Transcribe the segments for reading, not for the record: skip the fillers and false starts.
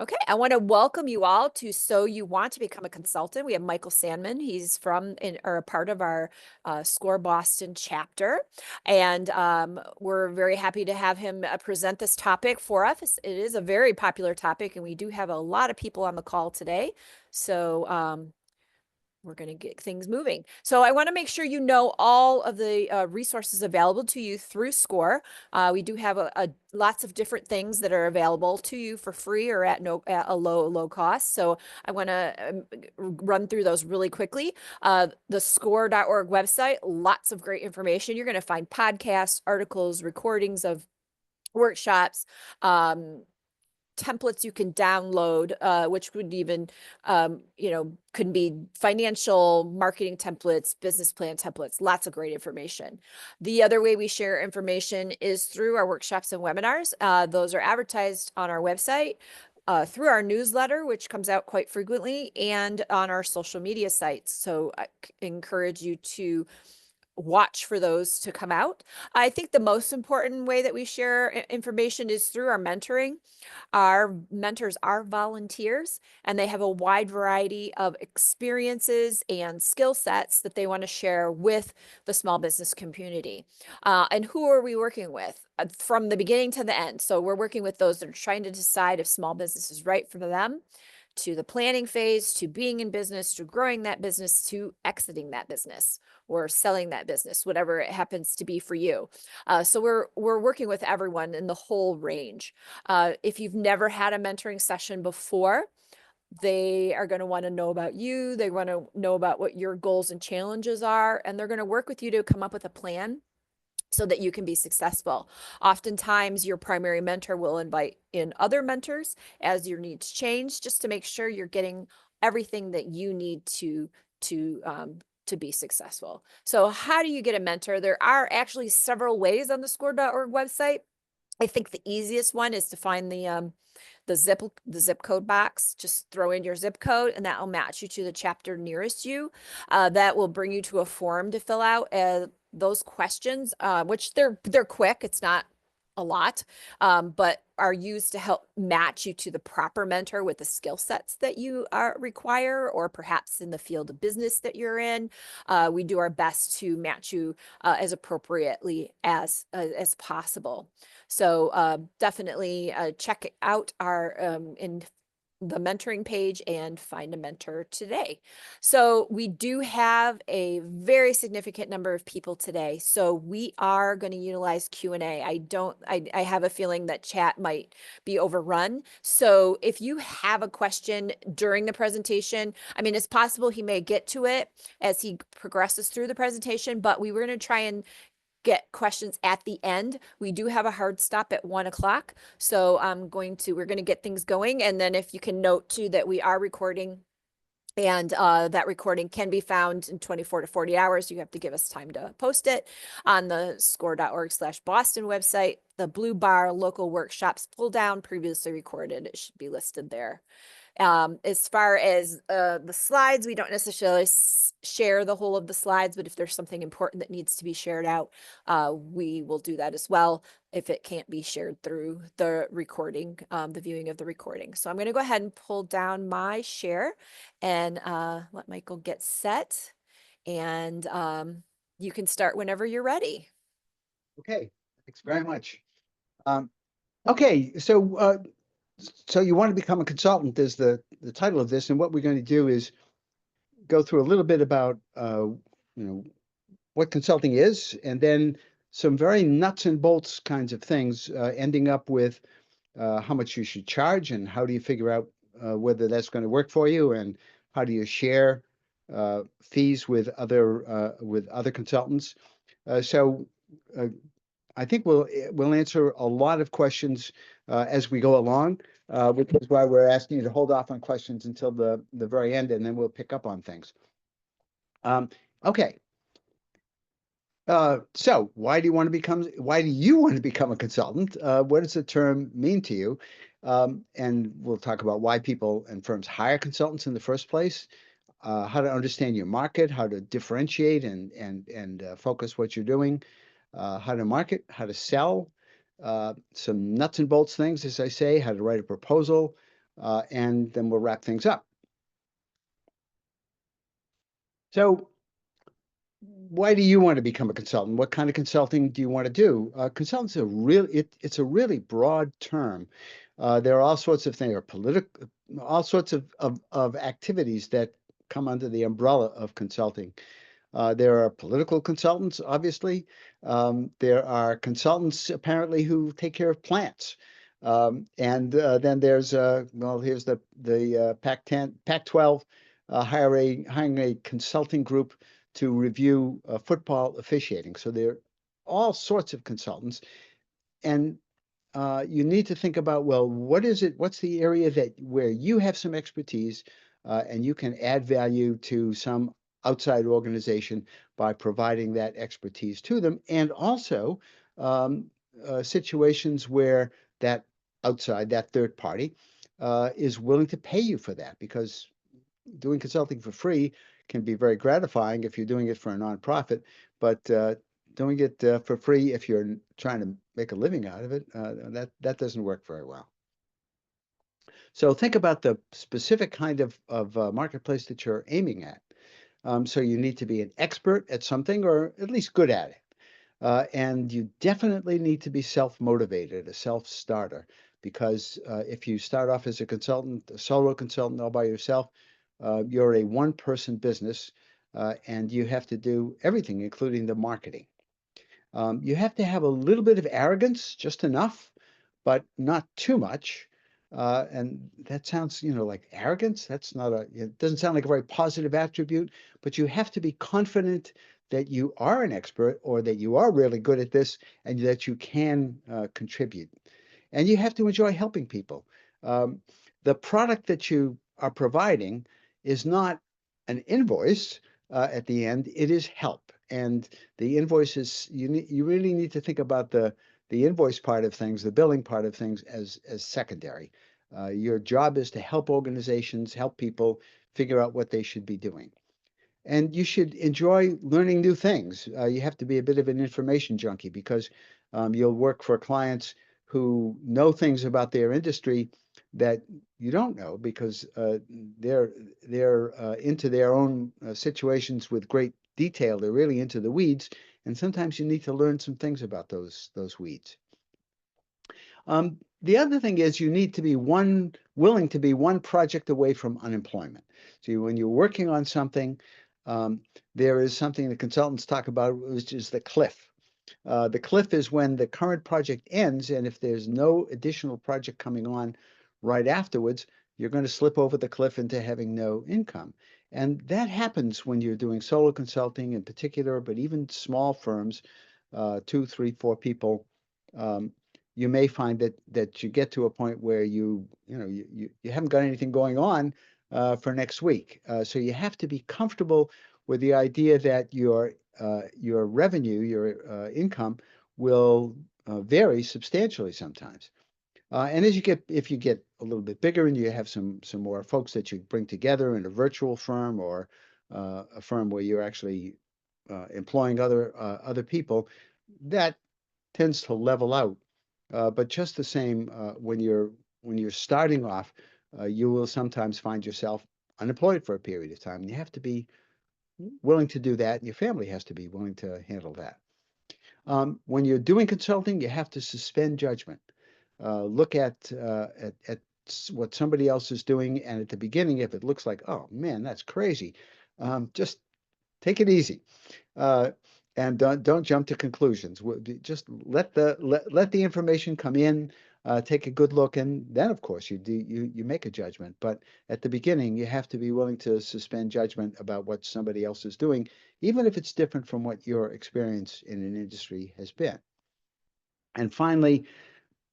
Okay, I want to welcome you all to So You Want to Become a Consultant. We have Michael Sandman. He's or a part of our SCORE Boston chapter. And we're very happy to have him present this topic for us. It is a very popular topic, and we do have a lot of people on the call today. So we're going to get things moving. So I want to make sure you know all of the resources available to you through SCORE. We do have lots of different things that are available to you for free or at a low cost. So I want to run through those really quickly. The score.org website, lots of great information. You're going to find podcasts, articles, recordings of workshops, templates you can download, which would even, could be financial marketing templates, business plan templates, lots of great information. The other way we share information is through our workshops and webinars. Those are advertised on our website, through our newsletter, which comes out quite frequently, and on our social media sites. So I encourage you to watch for those to come out. I think the most important way that we share information is through our mentoring. Our mentors are volunteers, and they have a wide variety of experiences and skill sets that they want to share with the small business community. And who are we working with? From the beginning to the end. So we're working with those that are trying to decide if small business is right for them, to the planning phase, to being in business, to growing that business, to exiting that business or selling that business, whatever it happens to be for you. So we're working with everyone in the whole range. If you've never had a mentoring session before, they are going to want to know about you. They want to know about what your goals and challenges are, and they're going to work with you to come up with a plan so that you can be successful. Oftentimes, your primary mentor will invite in other mentors as your needs change, just to make sure you're getting everything that you need to be successful. So how do you get a mentor? There are actually several ways on the score.org website. I think the easiest one is to find the zip code box. Just throw in your zip code, and that will match you to the chapter nearest you. That will bring you to a form to fill out. Those questions, which they're quick. It's not a lot, but are used to help match you to the proper mentor with the skill sets that you require, or perhaps in the field of business that you're in. We do our best to match you as appropriately as possible. So definitely check out our in the mentoring page and find a mentor today. So we do have a very significant number of people today. So we are going to utilize Q&A. I have a feeling that chat might be overrun. So if you have a question during the presentation, I mean, it's possible he may get to it as he progresses through the presentation, but we were going to try and get questions at the end. We do have a hard stop at 1 o'clock. So we're going to get things going. And then if you can note too that we are recording, and that recording can be found in 24 to 40 hours. You have to give us time to post it on the score.org/Boston website. The blue bar, local workshops pull down, previously recorded. It should be listed there. As far as the slides, we don't necessarily share the whole of the slides, but if there's something important that needs to be shared out, we will do that as well if it can't be shared through the recording, the viewing of the recording. So I'm going to go ahead and pull down my share and let Michael get set. And you can start whenever you're ready. Okay, thanks very much. Okay, so you want to become a consultant is the title of this, and what we're going to do is go through a little bit about what consulting is, and then some very nuts and bolts kinds of things, ending up with how much you should charge and how do you figure out whether that's going to work for you, and how do you share fees with other consultants. So I think we'll answer a lot of questions as we go along, which is why we're asking you to hold off on questions until the very end, and then we'll pick up on things. Okay. So why do you want to become a consultant? What does the term mean to you? And we'll talk about why people and firms hire consultants in the first place, how to understand your market, how to differentiate and focus what you're doing, how to market, how to sell, some nuts and bolts things, as I say, how to write a proposal, and then we'll wrap things up. So why do you want to become a consultant? What kind of consulting do you want to do? Consultants are it's a really broad term. There are all sorts of things, all sorts of activities that come under the umbrella of consulting. There are political consultants, obviously. There are consultants apparently who take care of plants. And then there's well, here's the Pac-10, Pac-12 hiring a consulting group to review football officiating. So there are all sorts of consultants, and you need to think about, well, what is it? What's the area that where you have some expertise, and you can add value to some outside organization by providing that expertise to them, and also um, situations where that third party is willing to pay you for that, because doing consulting for free can be very gratifying if you're doing it for a nonprofit, but doing it for free if you're trying to make a living out of it, that doesn't work very well. So think about the specific kind of marketplace that you're aiming at. So you need to be an expert at something, or at least good at it. And you definitely need to be self-motivated, a self-starter, because if you start off as a consultant, a solo consultant all by yourself, you're a one-person business, and you have to do everything, including the marketing. You have to have a little bit of arrogance, just enough, but not too much. And that sounds, like arrogance. That's not it doesn't sound like a very positive attribute, but you have to be confident that you are an expert, or that you are really good at this, and that you can contribute. And you have to enjoy helping people. Um, the product that you are providing is not an invoice at the end, it is help. And the invoice is, you really need to think about the invoice part of things, the billing part of things, as secondary. Your job is to help organizations, help people figure out what they should be doing. And you should enjoy learning new things. You have to be a bit of an information junkie, because you'll work for clients who know things about their industry that you don't know, because they're into their own situations with great detail. They're really into the weeds, and sometimes you need to learn some things about those weeds. The other thing is, you need to be willing to be one project away from unemployment. So when you're working on something, there is something the consultants talk about, which is the cliff. The cliff is when the current project ends, and if there's no additional project coming on right afterwards, you're going to slip over the cliff into having no income. And that happens when you're doing solo consulting in particular, but even small firms, two, three, four people. You may find that you get to a point where you haven't got anything going on for next week. So you have to be comfortable with the idea that your revenue, your income, will vary substantially sometimes. And if you get a little bit bigger and you have some more folks that you bring together in a virtual firm, or a firm where you're actually employing other people, that tends to level out. But just the same, when you're starting off, you will sometimes find yourself unemployed for a period of time. And you have to be willing to do that, and your family has to be willing to handle that. When you're doing consulting, you have to suspend judgment. Look at what somebody else is doing, and at the beginning, if it looks like, oh man, that's crazy, just take it easy. Uh, and don't jump to conclusions. Just let the information come in, take a good look, and then of course you make a judgment. But at the beginning, you have to be willing to suspend judgment about what somebody else is doing, even if it's different from what your experience in an industry has been. And finally,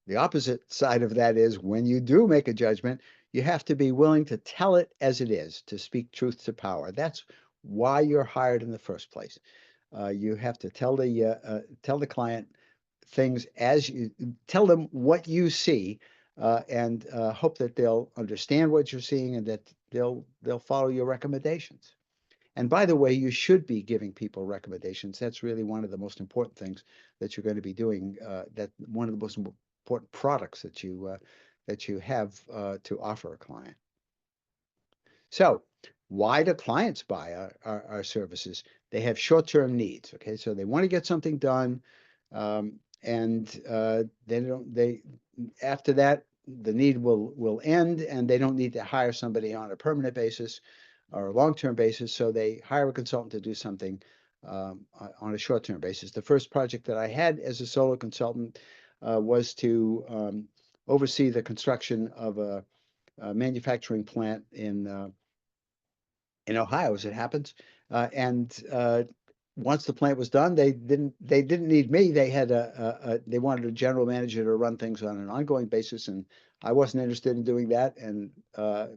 the opposite side of that is, when you do make a judgment, you have to be willing to tell it as it is, to speak truth to power. That's why you're hired in the first place. You have to tell the client things as you tell them what you see, and hope that they'll understand what you're seeing, and that they'll follow your recommendations. And by the way, you should be giving people recommendations. That's really one of the most important things that you're going to be doing. That one of the most important products that you have to offer a client. So why do clients buy our services? They have short-term needs. Okay, so they want to get something done, and they after that the need will end, and they don't need to hire somebody on a permanent basis or a long-term basis. So they hire a consultant to do something on a short-term basis. The first project that I had as a solo consultant was to oversee the construction of a manufacturing plant in Ohio, as it happens. And once the plant was done, they didn't need me. They had they wanted a general manager to run things on an ongoing basis, and I wasn't interested in doing that, and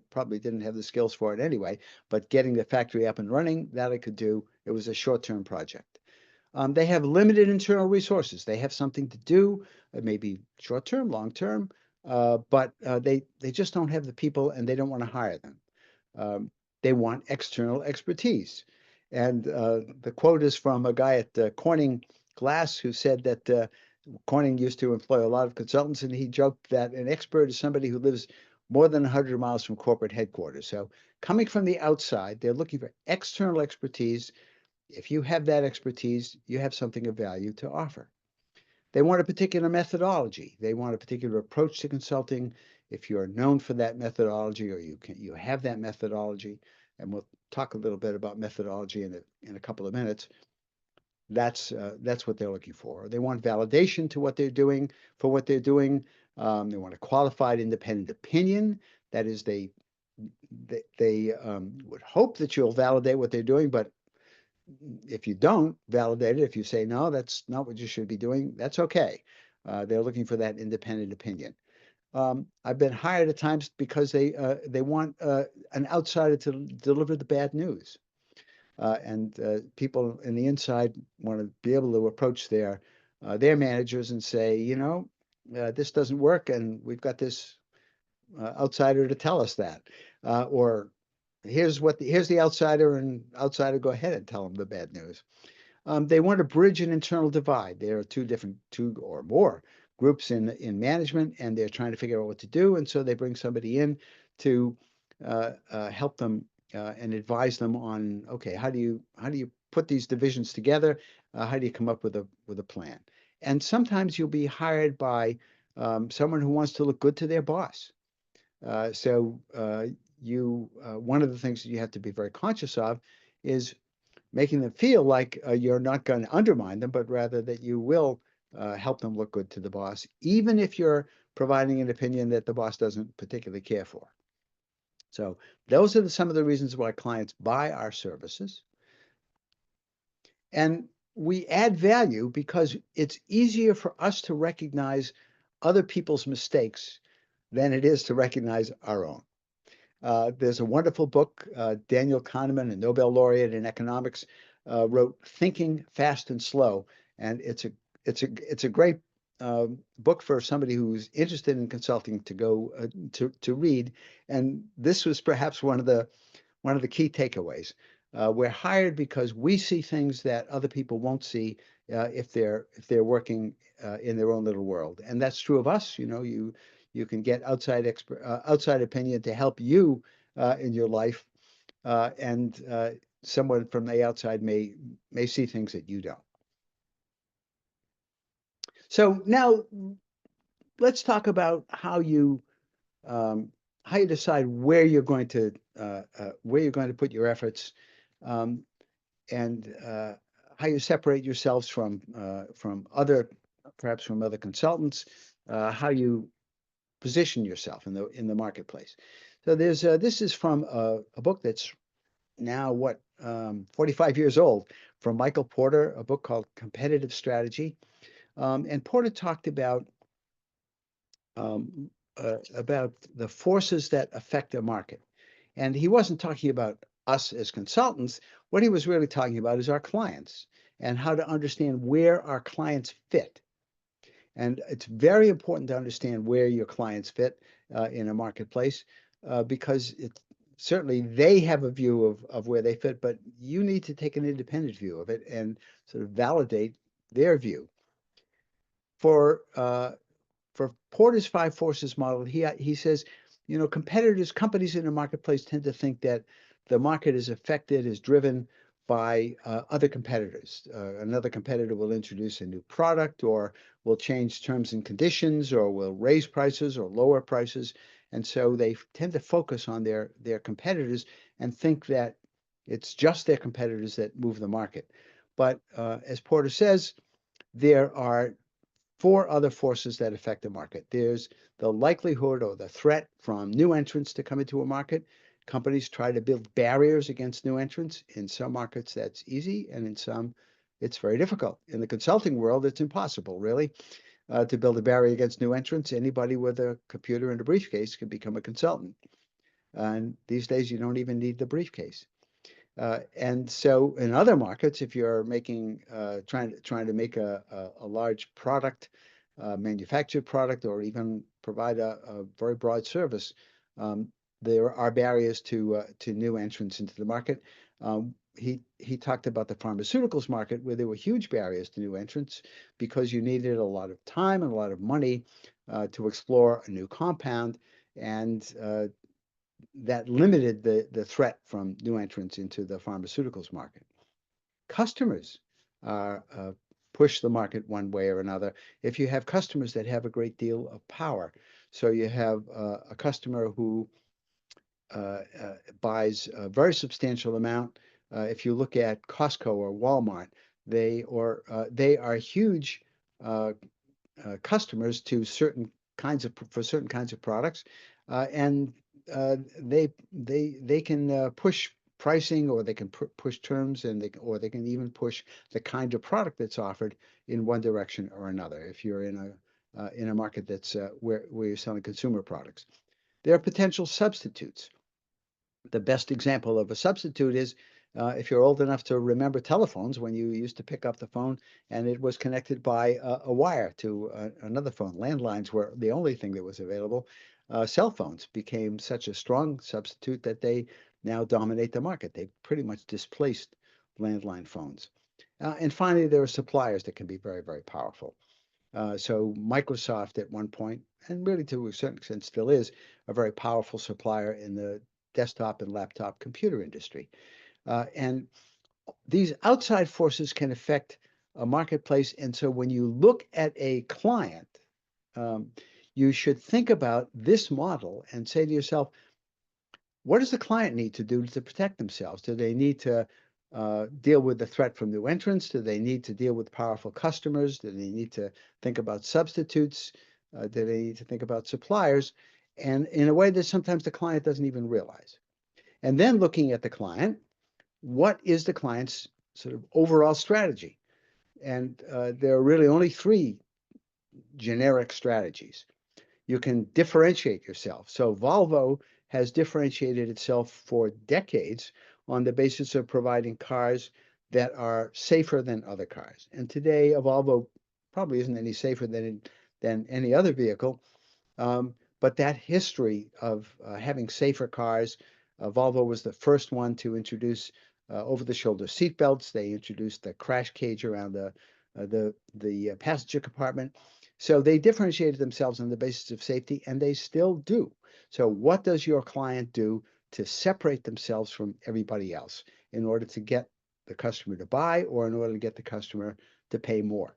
probably didn't have the skills for it anyway. But getting the factory up and running, that I could do. It was a short-term project. They have limited internal resources. They have something to do, maybe short-term, long-term, but they just don't have the people, and they don't want to hire them. Um, they want external expertise. And the quote is from a guy at Corning Glass who said that Corning used to employ a lot of consultants, and he joked that an expert is somebody who lives more than 100 miles from corporate headquarters. So coming from the outside, they're looking for external expertise. If you have that expertise, you have something of value to offer. They want a particular methodology. They want a particular approach to consulting. If you're known for that methodology, or you have that methodology, and we'll talk a little bit about methodology in a couple of minutes. That's what they're looking for. They want validation to what they're doing for what they're doing. They want a qualified independent opinion. That is, they would hope that you'll validate what they're doing, but if you don't validate it, if you say, no, that's not what you should be doing, that's okay. They're looking for that independent opinion. I've been hired at times because they want an outsider to deliver the bad news. And people in the inside want to be able to approach their managers and say, this doesn't work, and we've got this outsider to tell us that. Or here's the outsider, and outsider, go ahead and tell them the bad news. They want to bridge an internal divide. There are two or more groups in management, and they're trying to figure out what to do. And so they bring somebody in to help them and advise them on, okay, how do you put these divisions together? How do you come up with a plan? And sometimes you'll be hired by someone who wants to look good to their boss. So one of the things that you have to be very conscious of is making them feel like you're not going to undermine them, but rather that you will help them look good to the boss, even if you're providing an opinion that the boss doesn't particularly care for. So those are some of the reasons why clients buy our services. And we add value because it's easier for us to recognize other people's mistakes than it is to recognize our own. There's a wonderful book, Daniel Kahneman, a Nobel laureate in economics, wrote Thinking Fast and Slow. And it's a great book for somebody who's interested in consulting to go to read. And this was perhaps one of the key takeaways. We're hired because we see things that other people won't see if they're working in their own little world. And that's true of us. You can get outside opinion to help you in your life, and someone from the outside may see things that you don't. So now let's talk about how you decide where you're going to put your efforts, um, and how you separate yourselves from perhaps from other consultants, how you position yourself in the marketplace. So this is from a book that's now 45 years old, from Michael Porter, a book called Competitive Strategy. And Porter talked um, about the forces that affect a market. And he wasn't talking about us as consultants. What he was really talking about is our clients and how to understand where our clients fit. And it's very important to understand where your clients fit in a marketplace, because certainly they have a view of where they fit, but you need to take an independent view of it and sort of validate their view. For for Porter's five forces model, he says, companies in the marketplace tend to think that the market is affected, is driven by other competitors. Another competitor will introduce a new product, or will change terms and conditions, or will raise prices or lower prices. And so they tend to focus on their competitors and think that it's just their competitors that move the market. But as Porter says, there are four other forces that affect the market. There's the likelihood or the threat from new entrants to come into a market. Companies try to build barriers against new entrants. In some markets, that's easy, and in some, it's very difficult. In the consulting world, it's impossible, really, to build a barrier against new entrants. Anybody with a computer and a briefcase can become a consultant. And these days, you don't even need the briefcase. And so in other markets, if you're trying to make a large product, manufactured product, or even provide a very broad service, there are barriers to new entrants into the market. He talked about the pharmaceuticals market, where there were huge barriers to new entrants because you needed a lot of time and a lot of money to explore a new compound, and that limited the threat from new entrants into the pharmaceuticals market. Customers push the market one way or another. If you have customers that have a great deal of power, so you have a customer who buys a very substantial amount. If you look at Costco or Walmart, they are huge customers to certain kinds of products, and they can push pricing, or they can push terms, and they can even push the kind of product that's offered in one direction or another. If you're in a market that's where you're selling consumer products, there are potential substitutes. The best example of a substitute is if you're old enough to remember telephones, when you used to pick up the phone and it was connected by a wire to another phone. Landlines were the only thing that was available. Cell phones became such a strong substitute that they now dominate the market. They pretty much displaced landline phones. And finally, there are suppliers that can be very, very powerful. So Microsoft at one point, and really to a certain extent still is, a very powerful supplier in the desktop and laptop computer industry. And these outside forces can affect a marketplace. And so when you look at a client, you should think about this model and say to yourself, what does the client need to do to protect themselves? Do they need to deal with the threat from new entrants? Do they need to deal with powerful customers? Do they need to think about substitutes? Do they need to think about suppliers? And in a way that sometimes the client doesn't even realize. And then looking at the client, what is the client's sort of overall strategy? And there are really only three generic strategies. You can differentiate yourself. So Volvo has differentiated itself for decades on the basis of providing cars that are safer than other cars. And today, a Volvo probably isn't any safer than any other vehicle. But that history of having safer cars, Volvo was the first one to introduce over-the-shoulder seat belts. They introduced the crash cage around the passenger compartment. So they differentiated themselves on the basis of safety, and they still do. So what does your client do to separate themselves from everybody else in order to get the customer to buy, or in order to get the customer to pay more?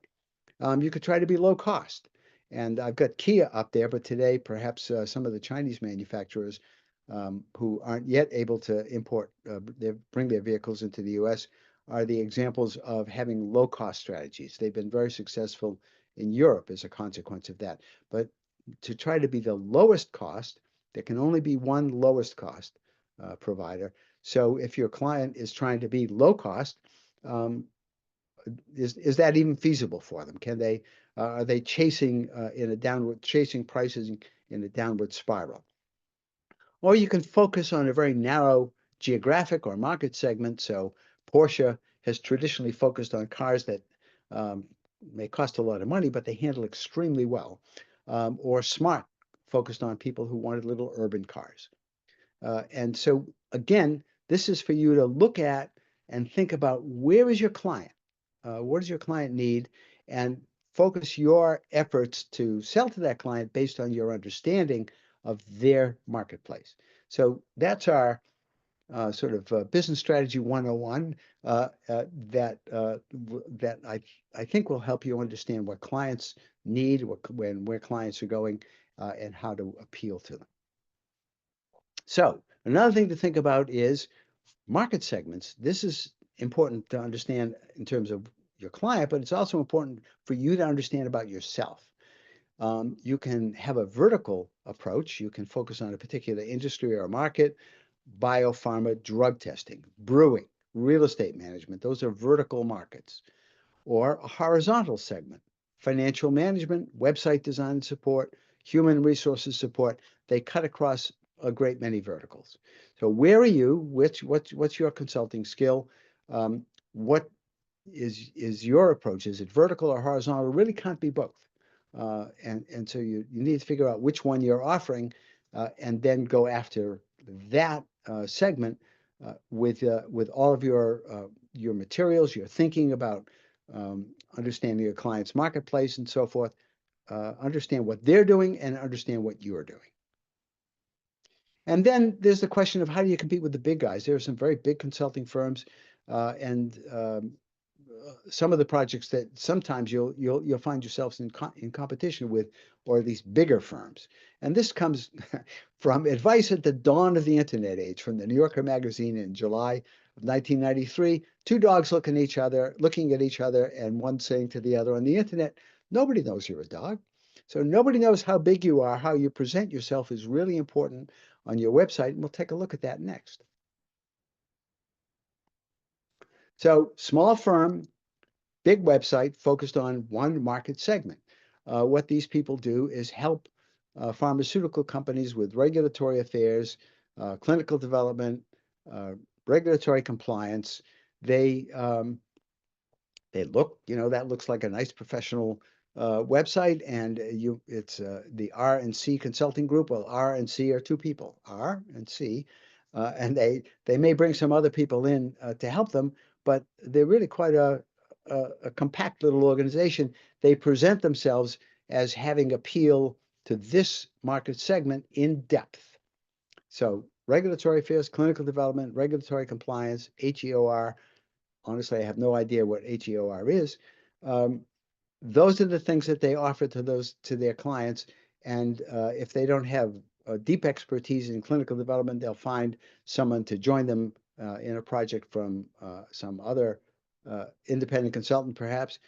You could try to be low cost. And I've got Kia up there, but today perhaps some of the Chinese manufacturers who aren't yet able to bring their vehicles into the US are the examples of having low cost strategies. They've been very successful in Europe as a consequence of that. But to try to be the lowest cost, there can only be one lowest cost provider. So if your client is trying to be low cost, is that even feasible for them? Are they chasing prices in a downward spiral? Or you can focus on a very narrow geographic or market segment. So Porsche has traditionally focused on cars that may cost a lot of money, but they handle extremely well. Or Smart focused on people who wanted little urban cars. And so again, this is for you to look at and think about, where is your client? What does your client need? And focus your efforts to sell to that client based on your understanding of their marketplace. So that's our sort of business strategy 101 that I think will help you understand what clients need, where clients are going, and how to appeal to them. So another thing to think about is market segments. This is important to understand in terms of your client, but it's also important for you to understand about yourself. You can have a vertical approach. You can focus on a particular industry or market, biopharma, drug testing, brewing, real estate management. Those are vertical markets. Or a horizontal segment, financial management, website design and support, human resources support. They cut across a great many verticals. So where are you? What's your consulting skill? What is your approach? Is it vertical or horizontal? It really can't be both. And so you need to figure out which one you're offering, and then go after that segment with all of your materials, your thinking about understanding your client's marketplace and so forth. Understand what they're doing and understand what you're doing. And then there's the question of how do you compete with the big guys? There are some very big consulting firms, and some of the projects that sometimes you'll find yourselves in competition with, or these bigger firms. And this comes from advice at the dawn of the internet age from the New Yorker magazine in July of 1993. Two dogs looking at each other, and one saying to the other on the internet, "Nobody knows you're a dog." So nobody knows how big you are. How you present yourself is really important on your website, and we'll take a look at that next. So small firm, big website focused on one market segment. What these people do is help pharmaceutical companies with regulatory affairs, clinical development, regulatory compliance. They look, that looks like a nice professional website, and it's the R and C Consulting Group. Well, R and C are two people, R and C, and they may bring some other people in to help them, but they're really quite a compact little organization. They present themselves as having appeal to this market segment in depth. So regulatory affairs, clinical development, regulatory compliance, HEOR. Honestly, I have no idea what HEOR is. Those are the things that they offer to their clients. And if they don't have deep expertise in clinical development, they'll find someone to join them in a project from some other independent consultant, perhaps,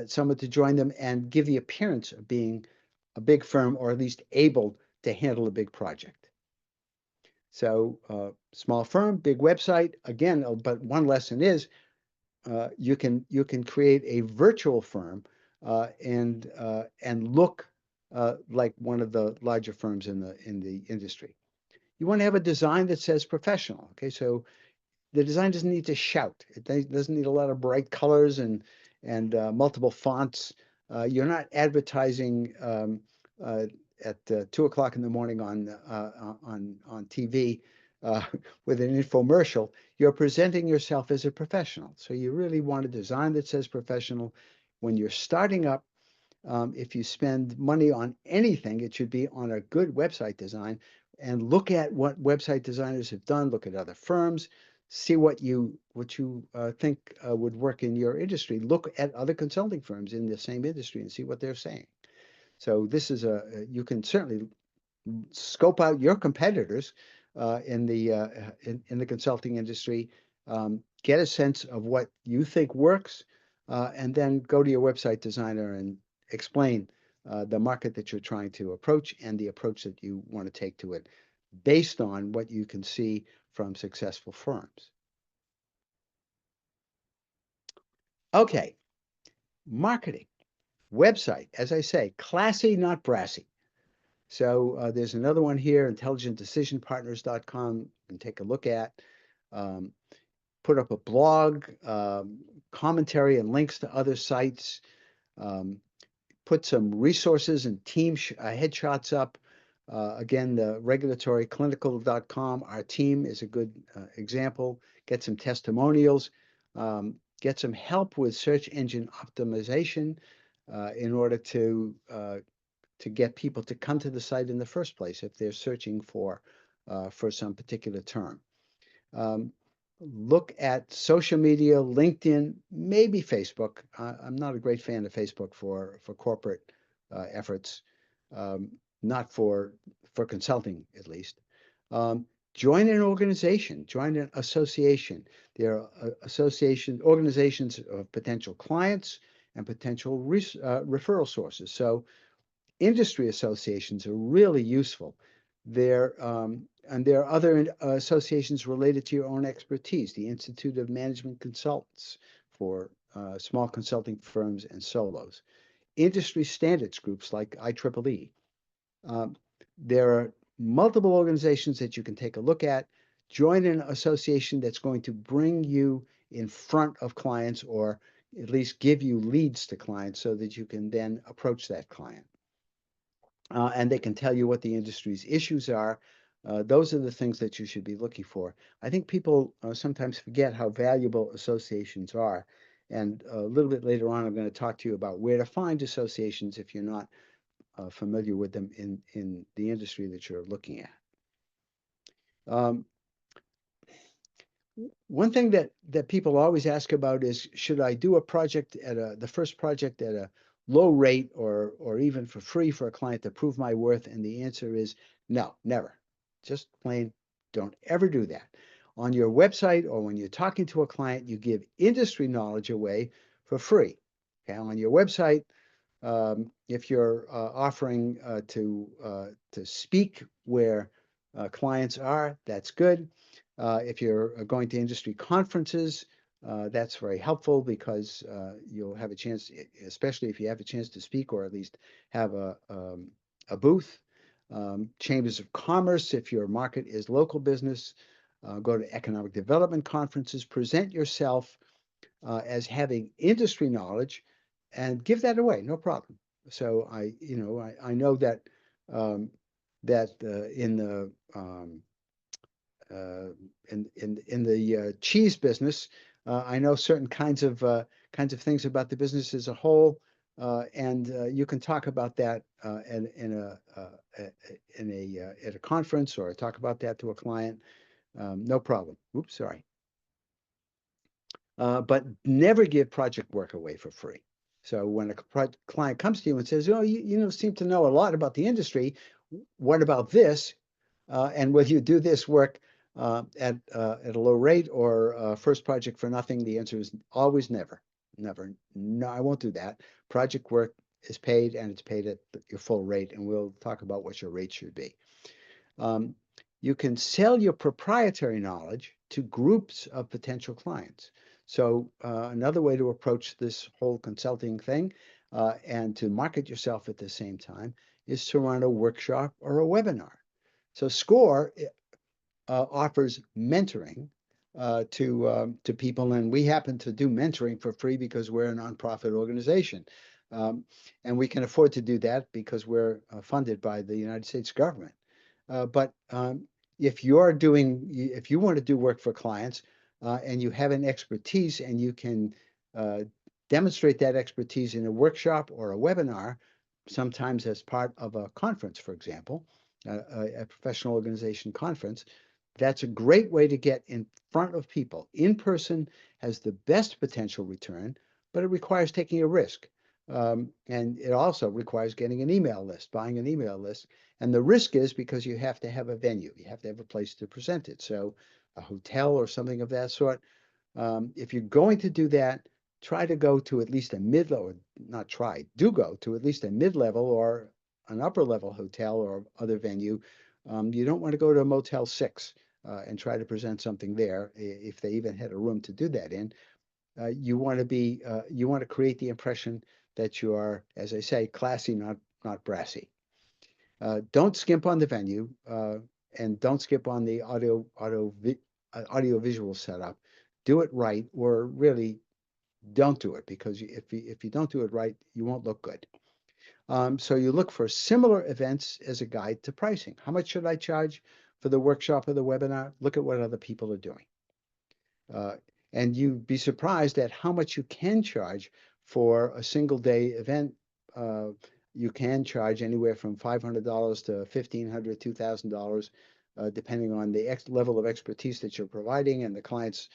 someone to join them and give the appearance of being a big firm, or at least able to handle a big project. So small firm, big website. Again, but one lesson is you can create a virtual firm and look like one of the larger firms in the industry. You want to have a design that says professional. Okay, so the design doesn't need to shout. It doesn't need a lot of bright colors and multiple fonts. You're not advertising at 2 o'clock in the morning on TV with an infomercial. You're presenting yourself as a professional. So you really want a design that says professional. When you're starting up, if you spend money on anything, it should be on a good website design. And look at what website designers have done. Look at other firms. See what you think would work in your industry. Look at other consulting firms in the same industry and see what they're saying. So this is you can certainly scope out your competitors in the consulting industry. Get a sense of what you think works, and then go to your website designer and explain the market that you're trying to approach and the approach that you want to take to it, based on what you can see from successful firms. Okay, marketing, website, as I say, classy, not brassy. So there's another one here, intelligentdecisionpartners.com. You can take a look at. Put up a blog, commentary and links to other sites. Put some resources and team headshots up. Again, the regulatoryclinical.com, our team is a good example. Get some testimonials. Get some help with search engine optimization. in order to get people to come to the site in the first place if they're searching for some particular term. Look at social media, LinkedIn, maybe Facebook. I'm not a great fan of Facebook for corporate efforts, not for consulting at least. Join an organization, join an association. There are organizations of potential clients and potential referral sources. So industry associations are really useful. And there are other associations related to your own expertise. The Institute of Management Consultants for small consulting firms and solos. Industry standards groups like IEEE. There are multiple organizations that you can take a look at. Join an association that's going to bring you in front of clients, or at least give you leads to clients so that you can then approach that client. And they can tell you what the industry's issues are. Those are the things that you should be looking for. I think people sometimes forget how valuable associations are. And a little bit later on, I'm going to talk to you about where to find associations if you're not familiar with them in the industry that you're looking at. One thing that people always ask about is, should I do a project the first project at a low rate or even for free for a client to prove my worth? And the answer is no, never. Just plain don't ever do that. On your website or when you're talking to a client, you give industry knowledge away for free. Okay, on your website, if you're offering to speak where clients are, that's good. If you're going to industry conferences, that's very helpful because you'll have a chance, especially if you have a chance to speak or at least have a booth. Chambers of commerce, if your market is local business, go to economic development conferences, present yourself as having industry knowledge, and give that away, no problem. So I know that in the in the cheese business, I know certain kinds of things about the business as a whole, and you can talk about that at a conference or talk about that to a client, no problem. Oops, sorry. But never give project work away for free. So when a client comes to you and says, "Oh, you seem to know a lot about the industry. What about this? And will you do this work at a low rate or first project for nothing?" The answer is always never, never. No, I won't do that. Project work is paid, and it's paid at your full rate, and we'll talk about what your rate should be. You can sell your proprietary knowledge to groups of potential clients. So another way to approach this whole consulting thing and to market yourself at the same time is to run a workshop or a webinar. So SCORE offers mentoring to people, and we happen to do mentoring for free because we're a nonprofit organization. And we can afford to do that because we're funded by the United States government. But if you want to do work for clients and you have an expertise and you can demonstrate that expertise in a workshop or a webinar, sometimes as part of a conference, for example, a professional organization conference, that's a great way to get in front of people. In person has the best potential return, but it requires taking a risk. And it also requires getting an email list, buying an email list. And the risk is because you have to have a venue. You have to have a place to present it. So a hotel or something of that sort. If you're going to do that, try to go to at least a mid-level, not try, do go to at least a mid-level or an upper-level hotel or other venue. You don't want to go to a Motel 6 and try to present something there if they even had a room to do that in. You want to create the impression that you are, as I say, classy, not brassy. Don't skimp on the venue, and don't skip on the audio visual setup. Do it right, or really don't do it, because if you don't do it right, you won't look good. So you look for similar events as a guide to pricing. How much should I charge for the workshop or the webinar? Look at what other people are doing. And you'd be surprised at how much you can charge for a single day event, you can charge anywhere from $500 to $1,500, $2,000, depending on the level of expertise that you're providing and the client's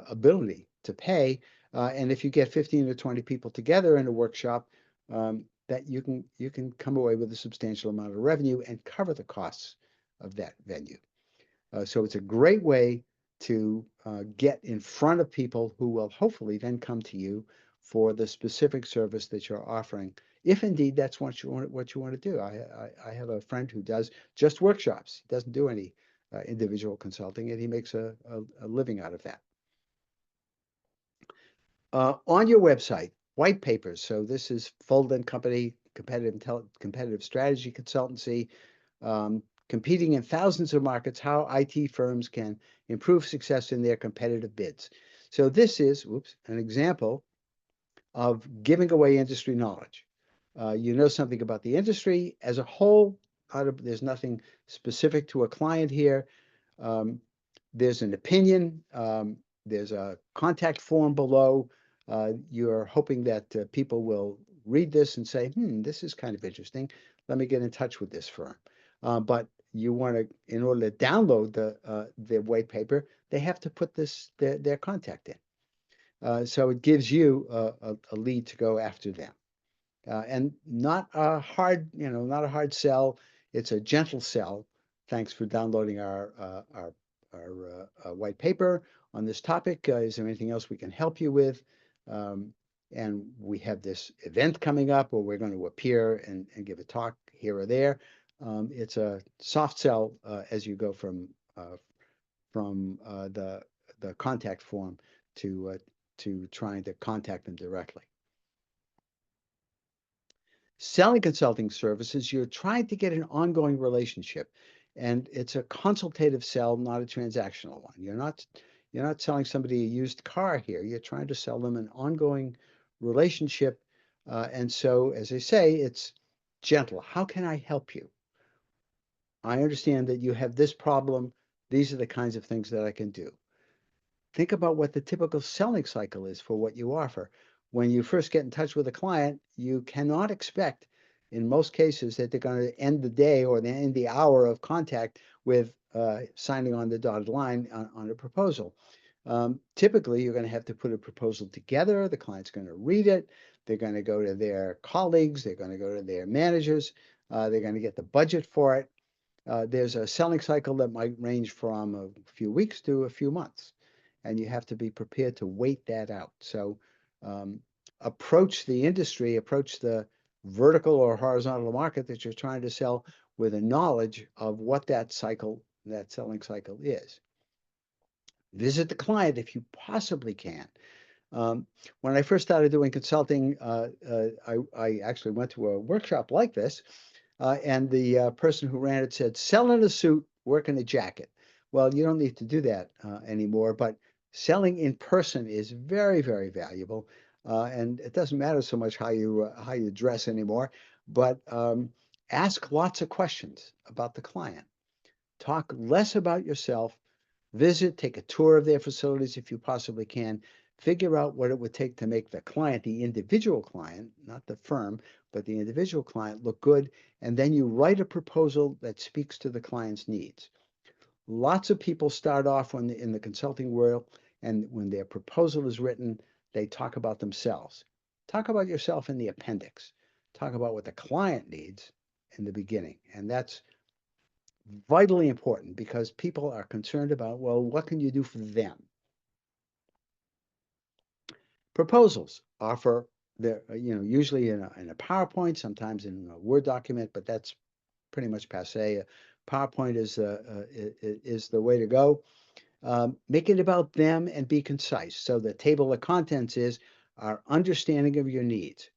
ability to pay. And if you get 15 or 20 people together in a workshop, that you can come away with a substantial amount of revenue and cover the costs of that venue. So it's a great way to get in front of people who will hopefully then come to you for the specific service that you're offering, if indeed that's what you want to do. I have a friend who does just workshops. He doesn't do any individual consulting, and he makes a living out of that. On your website, white papers. So this is Fuld Company, competitive strategy consultancy, competing in thousands of markets, how IT firms can improve success in their competitive bids. So this is, an example of giving away industry knowledge. You know something about the industry as a whole. There's nothing specific to a client here. There's an opinion. There's a contact form below. You're hoping that people will read this and say, this is kind of interesting. Let me get in touch with this firm. But you want to, in order to download the white paper, they have to put their contact in. So it gives you a lead to go after them. And not a hard, not a hard sell. It's a gentle sell. Thanks for downloading our white paper on this topic. Is there anything else we can help you with? And we have this event coming up where we're going to appear and give a talk here or there. It's a soft sell as you go from the contact form to trying to contact them directly. Selling consulting services, you're trying to get an ongoing relationship, and it's a consultative sell, not a transactional one. You're not selling somebody a used car here. You're trying to sell them an ongoing relationship. And so, as I say, it's gentle. How can I help you? I understand that you have this problem. These are the kinds of things that I can do. Think about what the typical selling cycle is for what you offer. When you first get in touch with a client, you cannot expect, in most cases, that they're going to end the day or end the hour of contact with signing on the dotted line on a proposal. Typically, you're going to have to put a proposal together. The client's going to read it. They're going to go to their colleagues. They're going to go to their managers. They're going to get the budget for it. There's a selling cycle that might range from a few weeks to a few months, and you have to be prepared to wait that out. So approach the industry, approach the vertical or horizontal market that you're trying to sell with a knowledge of what that selling cycle is. Visit the client if you possibly can. When I first started doing consulting, I actually went to a workshop like this, and the person who ran it said, sell in a suit, work in a jacket. Well, you don't need to do that anymore, but selling in person is very, very valuable. And it doesn't matter so much how you dress anymore, but ask lots of questions about the client. Talk less about yourself. Visit, take a tour of their facilities if you possibly can. Figure out what it would take to make the client, the individual client, not the firm, but the individual client look good. And then you write a proposal that speaks to the client's needs. Lots of people start off in the consulting world, and when their proposal is written, they talk about themselves. Talk about yourself in the appendix. Talk about what the client needs in the beginning. And that's vitally important because people are concerned about, well, what can you do for them? Proposals offer usually in a PowerPoint, sometimes in a Word document, but that's pretty much passé. PowerPoint is the way to go. Make it about them and be concise. So the table of contents is our understanding of your needs.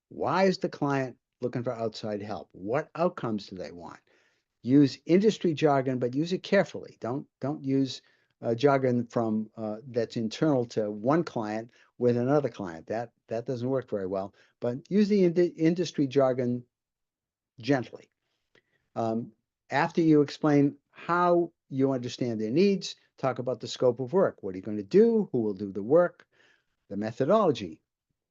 Why is the client looking for outside help? What outcomes do they want? Use industry jargon, but use it carefully. Don't use jargon from that's internal to one client with another client. That doesn't work very well. But use the industry jargon gently. After you explain how you understand their needs, talk about the scope of work. What are you going to do? Who will do the work? The methodology.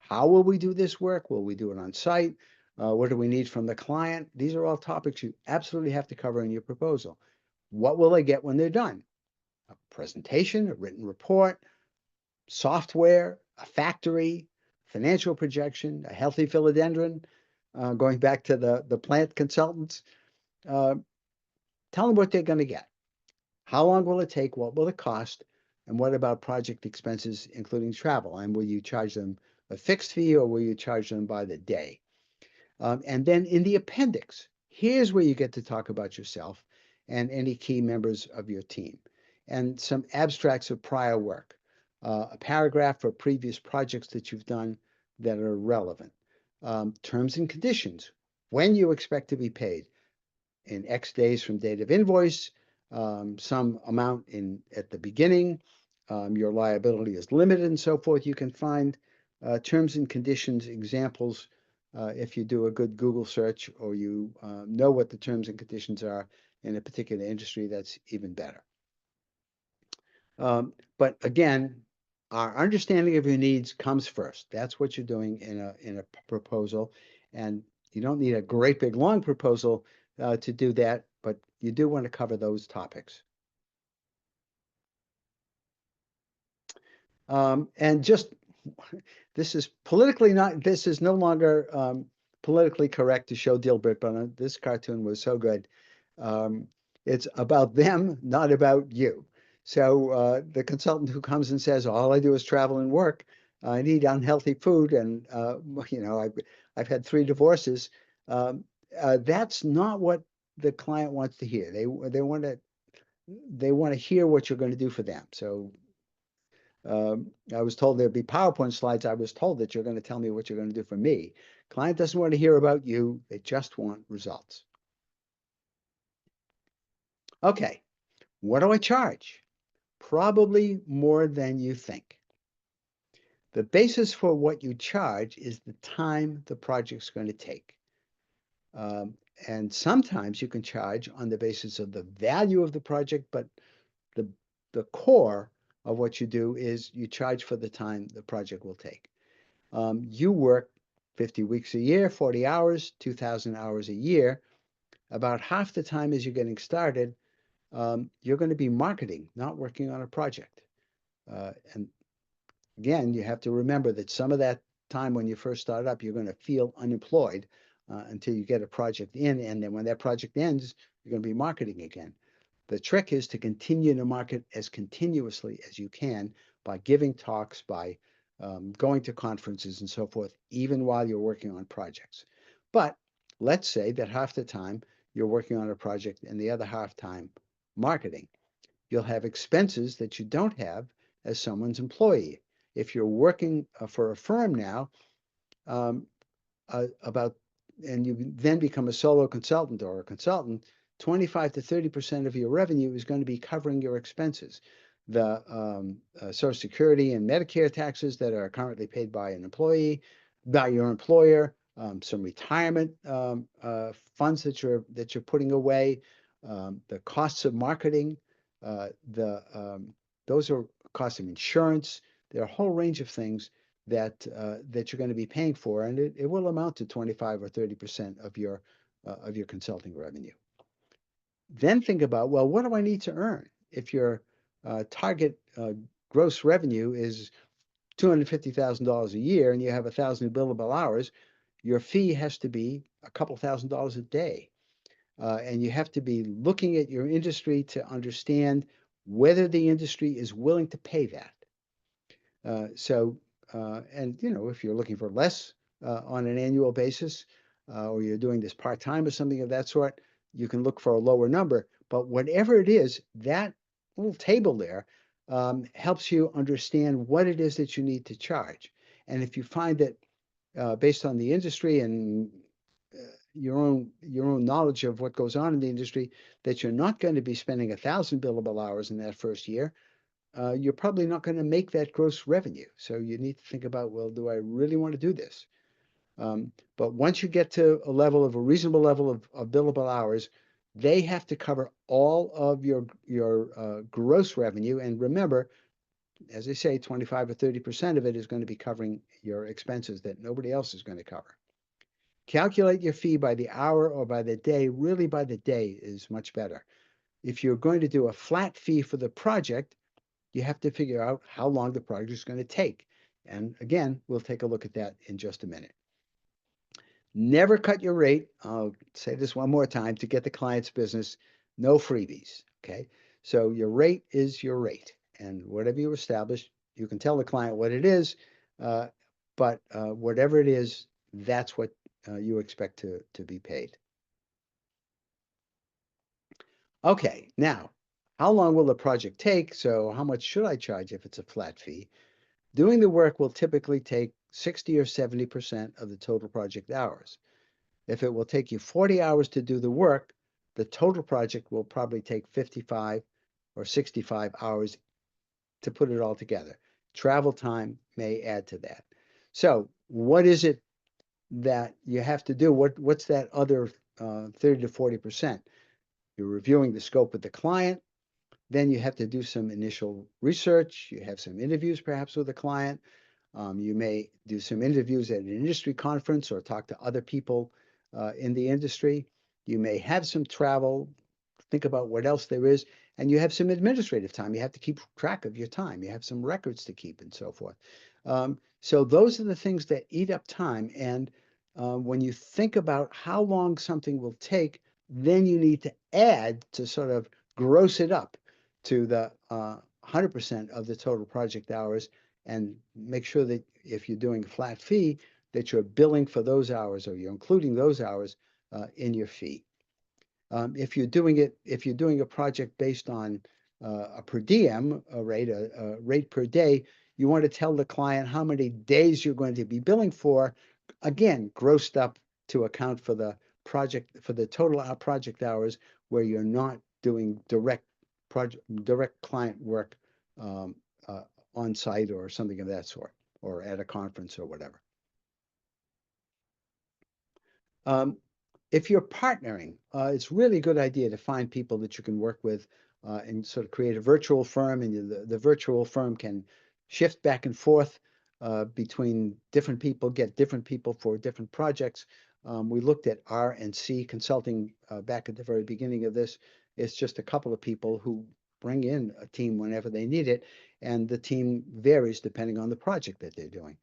How will we do this work? Will we do it on site? What do we need from the client? These are all topics you absolutely have to cover in your proposal. What will they get when they're done? A presentation, a written report, software, a factory, financial projection, a healthy philodendron, going back to the plant consultants. Uh, Tell them what they're going to get. How long will it take? What will it cost? And what about project expenses, including travel? And will you charge them a fixed fee or will you charge them by the day? And then in the appendix, here's where you get to talk about yourself and any key members of your team, and some abstracts of prior work, a paragraph for previous projects that you've done that are relevant, terms and conditions, when you expect to be paid, in X days from date of invoice, some amount in at the beginning, your liability is limited and so forth. You can find terms and conditions examples if you do a good Google search or you know what the terms and conditions are in a particular industry, that's even better. But again, our understanding of your needs comes first. That's what you're doing in a proposal, and you don't need a great big long proposal to do that, but you do want to cover those topics. And just this is politically not. This is no longer politically correct to show Dilbert, but this cartoon was so good. Um, it's about them, not about you. So the consultant who comes and says, "All I do is travel and work. I need unhealthy food, and you know, I've had 3 divorces." That's not what the client wants to hear. They want to hear what you're going to do for them. So I was told there'd be PowerPoint slides. I was told that you're going to tell me what you're going to do for me. Client doesn't want to hear about you. They just want results. Okay, what do I charge? Probably more than you think. The basis for what you charge is the time the project's going to take. Um, and sometimes you can charge on the basis of the value of the project, but the, the core of what you do is you charge for the time the project will take. You work 50 weeks a year, 40 hours, 2,000 hours a year. About half the time as you're getting started, you're going to be marketing, not working on a project. And again, you have to remember that some of that time when you first start up, you're going to feel unemployed until you get a project in. And then when that project ends, you're going to be marketing again. The trick is to continue to market as continuously as you can by giving talks, by going to conferences and so forth, even while you're working on projects. But let's say that half the time you're working on a project and the other half time marketing. You'll have expenses that you don't have as someone's employee. If you're working for a firm now, um, about and you then become a solo consultant or a consultant, 25 to 30% of your revenue is going to be covering your expenses. The Social Security and Medicare taxes that are currently paid by an employee, by your employer, some retirement funds that you're putting away, the costs of marketing, those are costs of insurance. There are a whole range of things that you're going to be paying for, and it will amount to 25 or 30% of your consulting revenue. Then think about, well, what do I need to earn? If your target gross revenue is $250,000 a year and you have 1,000 billable hours, your fee has to be a couple $1,000s a day. And you have to be looking at your industry to understand whether the industry is willing to pay that. And you know, if you're looking for less on an annual basis, or you're doing this part-time or something of that sort, you can look for a lower number. But whatever it is, that little table there helps you understand what it is that you need to charge. And if you find that based on the industry and your own knowledge of what goes on in the industry, that you're not going to be spending 1,000 billable hours in that first year, you're probably not going to make that gross revenue. So you need to think about, well, do I really want to do this? But once you get to a reasonable level of billable hours, they have to cover all of your gross revenue. And remember, as I say, 25 or 30% of it is going to be covering your expenses that nobody else is going to cover. Calculate your fee by the hour or by the day. Really, by the day is much better. If you're going to do a flat fee for the project, you have to figure out how long the project is going to take. And again, we'll take a look at that in just a minute. Never cut your rate. I'll say this one more time to get the client's business. No freebies. Okay. So your rate is your rate. And whatever you establish, you can tell the client what it is, uh, but whatever it is, that's what you expect to be paid. Okay, now, how long will the project take? So how much should I charge if it's a flat fee? Doing the work will typically take 60 or 70% of the total project hours. If it will take you 40 hours to do the work, the total project will probably take 55 or 65 hours to put it all together. Travel time may add to that. So what is it that you have to do? What's that other 30 to 40%? You're reviewing the scope with the client. Then you have to do some initial research. You have some interviews perhaps with a client. You may do some interviews at an industry conference or talk to other people in the industry. You may have some travel, think about what else there is, and you have some administrative time. You have to keep track of your time. You have some records to keep and so forth. So those are the things that eat up time. And when you think about how long something will take, then you need to add to sort of gross it up to the 100% of the total project hours and make sure that if you're doing a flat fee, that you're billing for those hours or you're including those hours in your fee. If you're doing a project based on a per diem a rate per day, you want to tell the client how many days you're going to be billing for, again, grossed up to account for the total project hours where you're not doing direct client work um, uh, on site or something of that sort, or at a conference or whatever. Um, if you're partnering, it's really a good idea to find people that you can work with and sort of create a virtual firm, and the virtual firm can shift back and forth between different people, get different people for different projects. We looked at R&C consulting back at the very beginning of this. It's just a couple of people who bring in a team whenever they need it, and the team varies depending on the project that they're doing.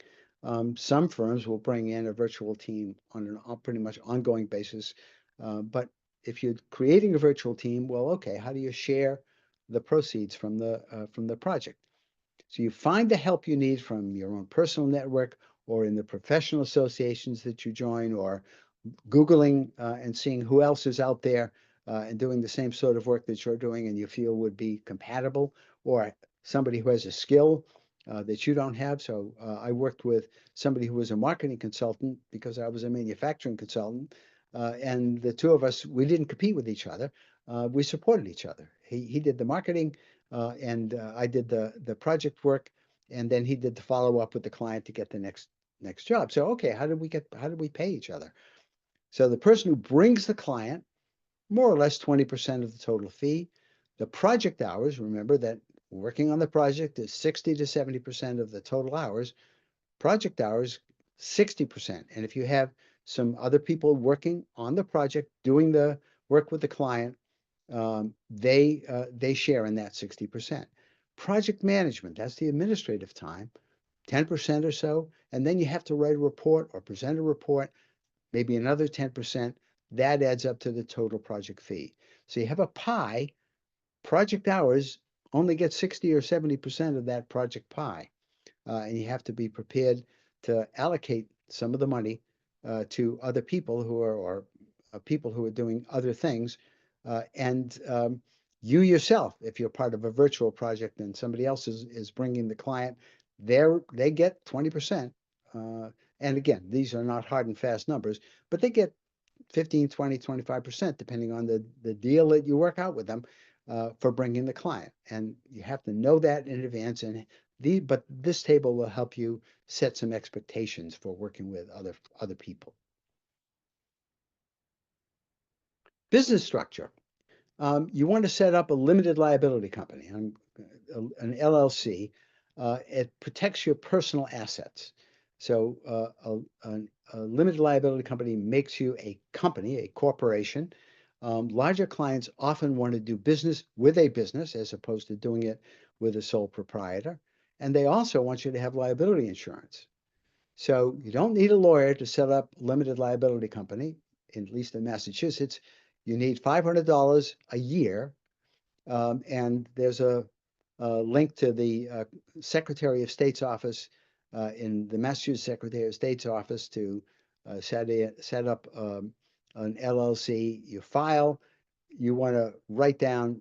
Some firms will bring in a virtual team on a pretty much ongoing basis. But if you're creating a virtual team, well, okay, how do you share the proceeds from the project? So you find the help you need from your own personal network or in the professional associations that you join, or Googling and seeing who else is out there and doing the same sort of work that you're doing and you feel would be compatible, or somebody who has a skill that you don't have. So I worked with somebody who was a marketing consultant because I was a manufacturing consultant. And the two of us, we didn't compete with each other. We supported each other. He did the marketing and I did the project work. And then he did the follow up with the client to get the next job. So, okay, how did we pay each other? So the person who brings the client, more or less 20% of the total fee. The project hours, remember that working on the project is 60 to 70% of the total hours. Project hours, 60%. And if you have some other people working on the project, doing the work with the client, they share in that 60%. Project management, that's the administrative time, 10% or so. And then you have to write a report or present a report, maybe another 10%. That adds up to the total project fee. So you have a pie. Project hours only get 60 or 70% of that project pie. And you have to be prepared to allocate some of the money to other people or people who are doing other things. And you yourself, if you're part of a virtual project and somebody else is bringing the client, they get 20%. And again, these are not hard and fast numbers, but they get 15, 20, 25%, depending on the deal that you work out with them for bringing the client. And you have to know that in advance. But this table will help you set some expectations for working with other people. Business structure. You want to set up a limited liability company, an LLC. It protects your personal assets. So a limited liability company makes you a company, a corporation. Larger clients often want to do business with a business as opposed to doing it with a sole proprietor. And they also want you to have liability insurance. So you don't need a lawyer to set up a limited liability company, at least in Massachusetts. You need $500 a year, and there's a link to the Secretary of State's office in the Massachusetts Secretary of State's office to set up an LLC. You file. You want to write down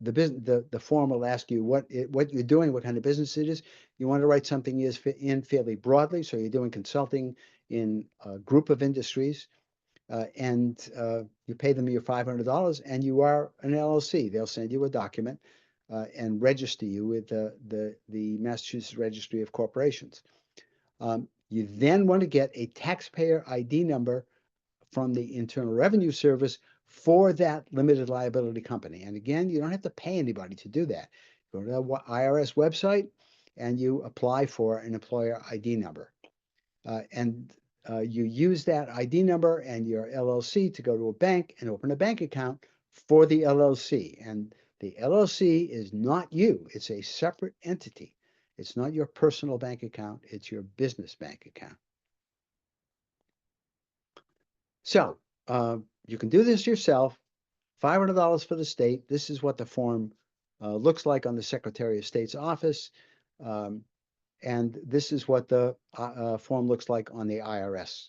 the form will ask you what you're doing, what kind of business it is. You want to write something in fairly broadly, so you're doing consulting in a group of industries, and you pay them your $500, and you are an LLC. They'll send you a document and register you with the Massachusetts Registry of Corporations. You then want to get a taxpayer ID number from the Internal Revenue Service for that limited liability company. And again, you don't have to pay anybody to do that. Go to the IRS website and you apply for an employer ID number. And you use that ID number and your LLC to go to a bank and open a bank account for the LLC. And the LLC is not you, it's a separate entity. It's not your personal bank account, it's your business bank account. So you can do this yourself, $500 for the state. This is what the form looks like on the Secretary of State's office. And this is what the form looks like on the IRS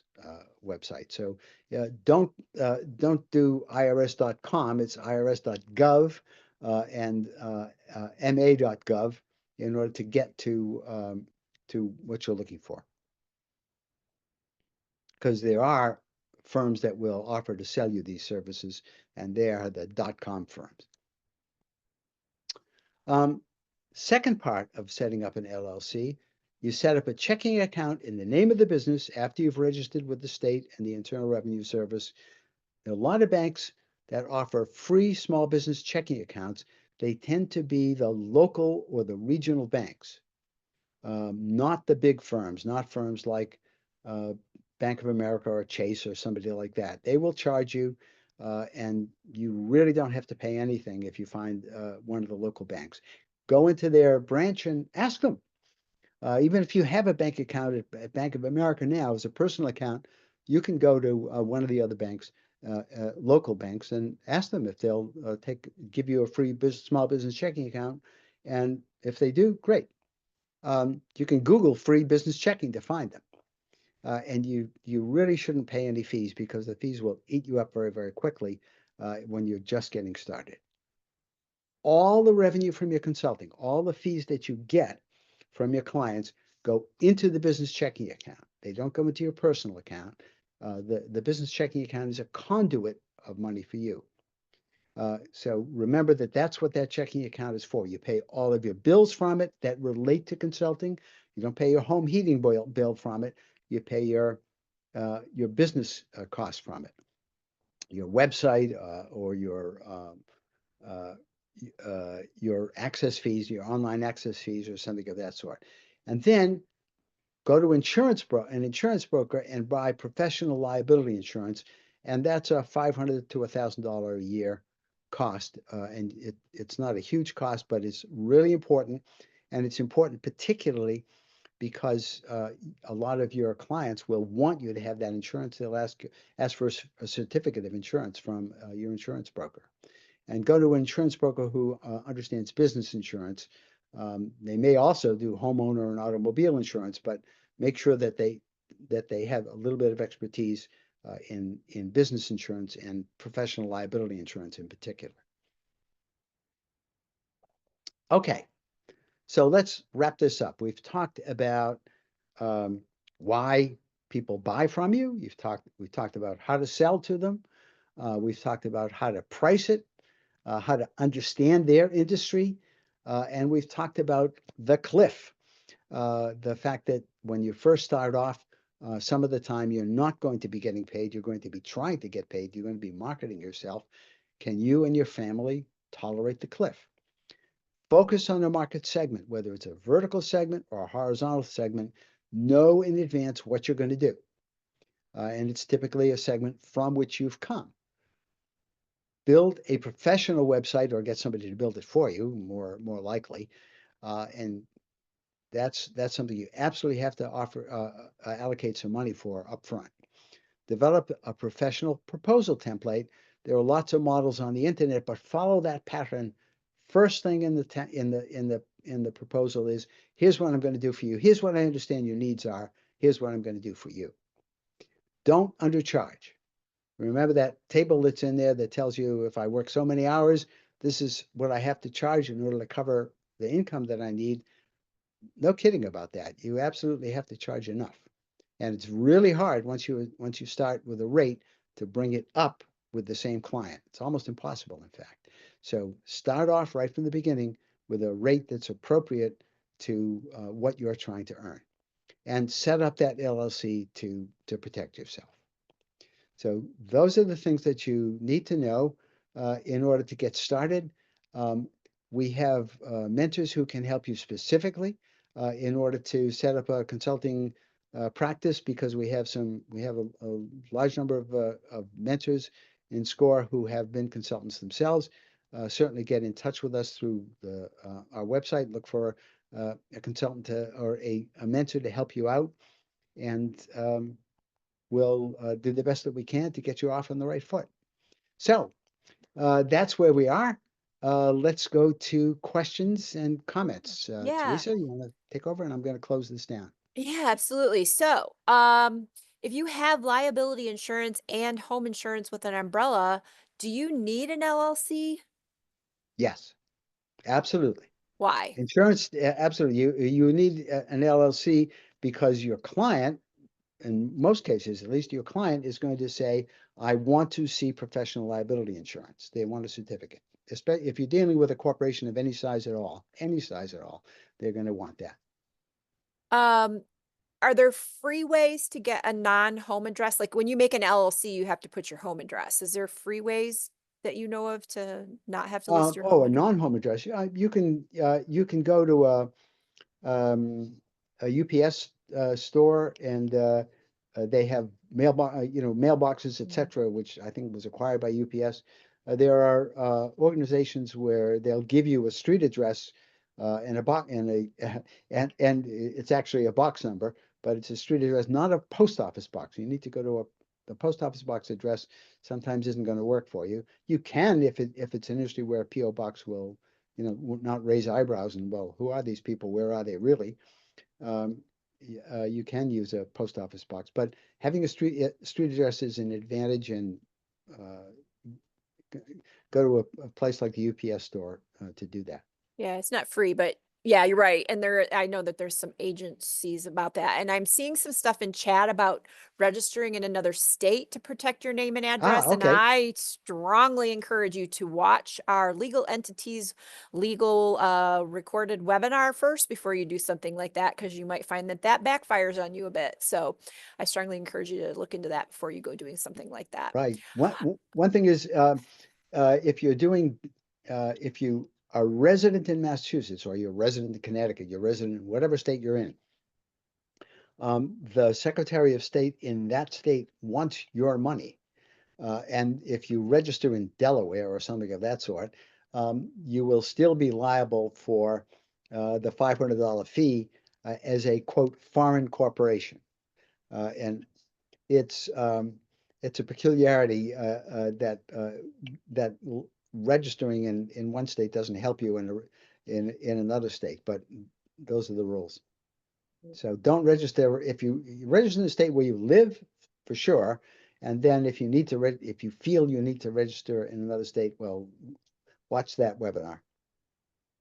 website. So don't do irs.com. It's irs.gov and ma.gov in order to get to what you're looking for. Because there are firms that will offer to sell you these services, and they are the .com firms. Second part of setting up an LLC, you set up a checking account in the name of the business after you've registered with the state and the Internal Revenue Service. There are a lot of banks that offer free small business checking accounts. They tend to be the local or the regional banks, not the big firms, not firms like Bank of America or Chase or somebody like that. They will charge you, and you really don't have to pay anything if you find one of the local banks. Go into their branch and ask them. Even if you have a bank account at Bank of America now as a personal account, you can go to one of the other banks, local banks, and ask them if they'll give you a free small business checking account. And if they do, great. You can Google free business checking to find them. And you really shouldn't pay any fees because the fees will eat you up very, very quickly when you're just getting started. All the revenue from your consulting, all the fees that you get from your clients go into the business checking account. They don't go into your personal account. The business checking account is a conduit of money for you. So remember that that's what that checking account is for. You pay all of your bills from it that relate to consulting. You don't pay your home heating bill from it. You pay your business costs from it, your website or your access fees, your online access fees, or something of that sort. And then go to an insurance broker and buy professional liability insurance, and that's a $500 to $1,000 a year cost. And it's not a huge cost, but it's really important, and it's important particularly because a lot of your clients will want you to have that insurance. They'll ask for a certificate of insurance from your insurance broker. And go to an insurance broker who understands business insurance. They may also do homeowner and automobile insurance, but make sure that they have a little bit of expertise in business insurance and professional liability insurance in particular. Okay, so let's wrap this up. We've talked about why people buy from you. We've talked about how to sell to them. We've talked about how to price it, how to understand their industry, and we've talked about the cliff, the fact that when you first start off, some of the time you're not going to be getting paid. You're going to be trying to get paid. You're going to be marketing yourself. Can you and your family tolerate the cliff? Focus on the market segment, whether it's a vertical segment or a horizontal segment. Know in advance what you're going to do. And it's typically a segment from which you've come. Build a professional website or get somebody to build it for you, more likely. And that's something you absolutely have to allocate some money for upfront. Develop a professional proposal template. There are lots of models on the internet, but follow that pattern. First thing in the proposal is, here's what I'm going to do for you. Here's what I understand your needs are. Here's what I'm going to do for you. Don't undercharge. Remember that table that's in there that tells you, if I work so many hours, this is what I have to charge in order to cover the income that I need. No kidding about that. You absolutely have to charge enough. And it's really hard once you start with a rate to bring it up with the same client. It's almost impossible, in fact. So start off right from the beginning with a rate that's appropriate to what you're trying to earn, and set up that LLC to protect yourself. So those are the things that you need to know in order to get started. We have mentors who can help you specifically in order to set up a consulting practice, because we have a large number of mentors in SCORE who have been consultants themselves. Certainly get in touch with us through our website. Look for a consultant or a mentor to help you out, and we'll do the best that we can to get you off on the right foot. So that's where we are. Let's go to questions and comments. Yeah. Teresa, you want to take over, and I'm going to close this down. Yeah, absolutely. So, if you have liability insurance and home insurance with an umbrella, do you need an LLC? Yes, absolutely. Why? Insurance, absolutely. You need an LLC because your client, in most cases, at least your client, is going to say, I want to see professional liability insurance. They want a certificate. Especially if you're dealing with a corporation of any size at all, they're going to want that. Um, are there free ways to get a non-home address? Like when you make an LLC, you have to put your home address. Is there free ways that you know of to not have to list your home A address? non-home address. You can go to a UPS store, and they have mailboxes, etc., which I think was acquired by UPS. There are organizations where they'll give you a street address and a box and it's actually a box number, but it's a street address, not a post office box. You need to go to the post office box address. Sometimes isn't going to work for you. You can, if it's an industry where a PO box will not raise eyebrows and, well, who are these people? Where are they really? You can use a post office box, but having a street address is an advantage, and go to a place like the UPS store to do that. Yeah, it's not free, but yeah, you're right. And I know that there's some agencies about that. And I'm seeing some stuff in chat about registering in another state to protect your name and address. And Okay. I strongly encourage you to watch our legal entities legal recorded webinar first before you do something like that, because you might find that backfires on you a bit. So I strongly encourage you to look into that before you go doing something like that. Right. One thing is, if you are resident in Massachusetts, or you're resident in Connecticut, you're resident in whatever state you're in, the Secretary of State in that state wants your money. And if you register in Delaware or something of that sort, you will still be liable for the $500 fee as a, quote, foreign corporation. And it's a peculiarity that registering in one state doesn't help you in another state, but those are the rules. So don't register if you register in the state where you live, for sure. And then if you feel you need to register in another state, well, watch that webinar.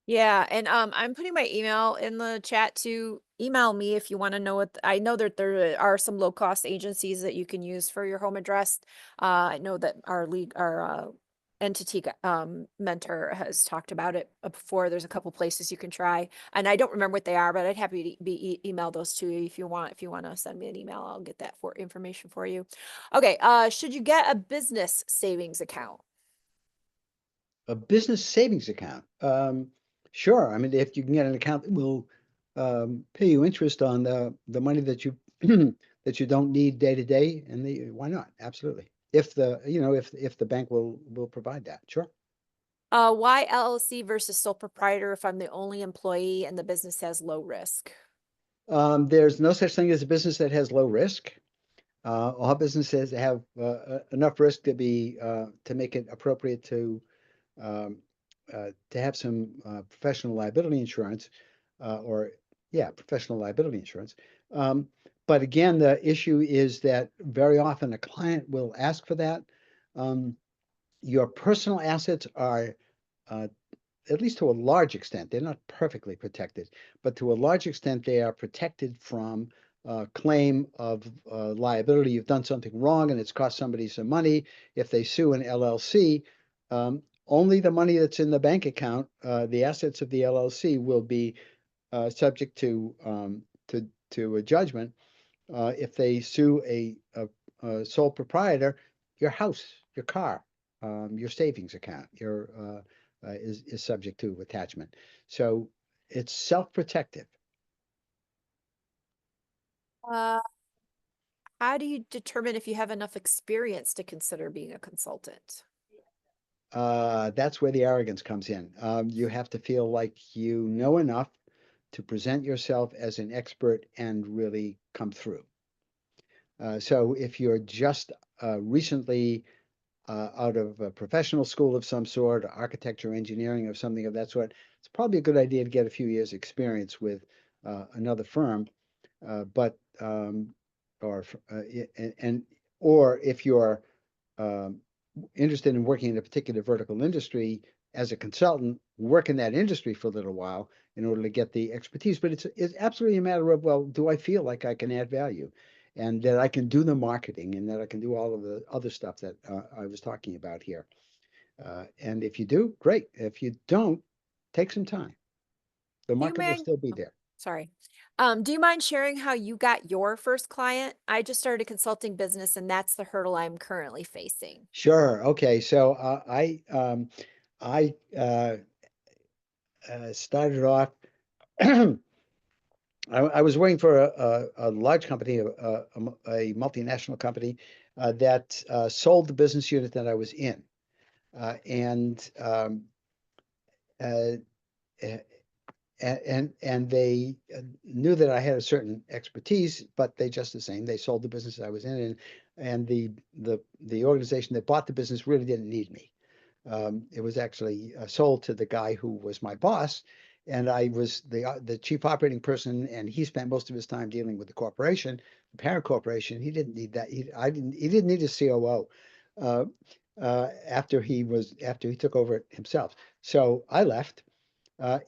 Yeah, and I'm putting my email in the chat to email me if you want to know what I know that there are some low cost agencies that you can use for your home address. I know that our entity mentor has talked about it before. There's a couple places you can try, and I don't remember what they are, but I'd happy to email those to you if you want. If you want to send me an email, I'll get that information for you. Okay, should you get a business savings account? A business savings account. Sure. I mean, if you can get an account that will pay you interest on the money that you that you don't need day to day, and why not? Absolutely. If the if the bank will provide that, sure. Why LLC versus sole proprietor if I'm the only employee and the business has low risk? There's no such thing as a business that has low risk. All businesses have enough risk to be to make it appropriate um, to have some professional liability insurance, or yeah, professional liability insurance. Um, but again, the issue is that very often a client will ask for that. Um, your personal assets are uh, at least to a large extent, they're not perfectly protected, but to a large extent, they are protected from claim of liability. You've done something wrong and it's cost somebody some money. If they sue an LLC, only the money that's in the bank account, the assets of the LLC, will be subject to a judgment. If they sue a sole proprietor, your house, your car, your savings account, is subject to attachment. So it's self-protective. Uh, how do you determine if you have enough experience to consider being a consultant? That's where the arrogance comes in. You have to feel like you know enough to present yourself as an expert and really come through. So if you're just recently out of a professional school of some sort, architecture, engineering, or something of that sort, it's probably a good idea to get a few years' experience with another firm. But or and or if you're um, interested in working in a particular vertical industry as a consultant, work in that industry for a little while in order to get the expertise. But it's absolutely a matter of, well, do I feel like I can add value, and that I can do the marketing, and that I can do all of the other stuff that I was talking about here. And if you do, great. If you don't, take some time. The Do you market will mind? still be Oh, there. sorry. Do you mind sharing how you got your first client? I just started a consulting business and that's the hurdle I'm currently facing. Sure. Okay. So I started off. I was working for a large company, a multinational company that sold the business unit that I was in, and uh, a- and they knew that I had a certain expertise, but they just the same, they sold the business I was in, and the organization that bought the business really didn't need me. It was actually sold to the guy who was my boss, and I was the chief operating person, and he spent most of his time dealing with the corporation, the parent corporation. He didn't need that. He didn't need a COO uh, after he took over it himself. So I left,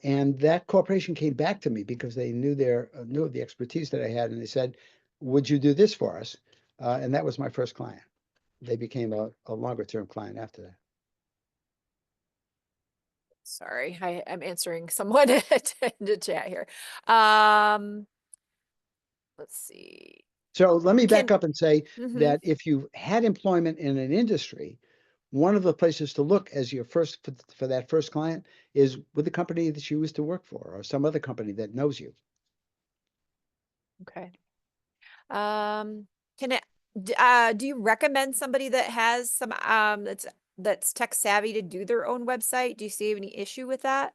and that corporation came back to me because they knew of the expertise that I had, and they said, "Would you do this for us?" And that was my first client. They became a longer term client after that. Sorry, I'm answering someone in the chat here. Um, let's see. So let me back Can up and say mhm. that if you had employment in an industry, one of the places to look as your first for that first client is with the company that you used to work for or some other company that knows you. Okay. Um, can it do you recommend somebody that has some that's tech savvy to do their own website? Do you see any issue with that?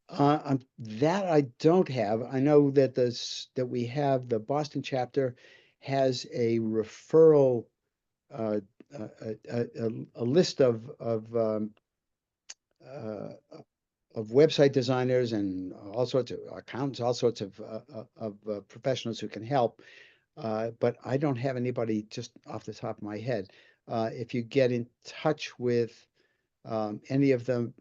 That I don't have. I know that that we have the Boston chapter has a referral uh, a list uh, of website designers and all sorts of accountants, all sorts of professionals who can help. But I don't have anybody just off the top of my head. If you get in touch with any of the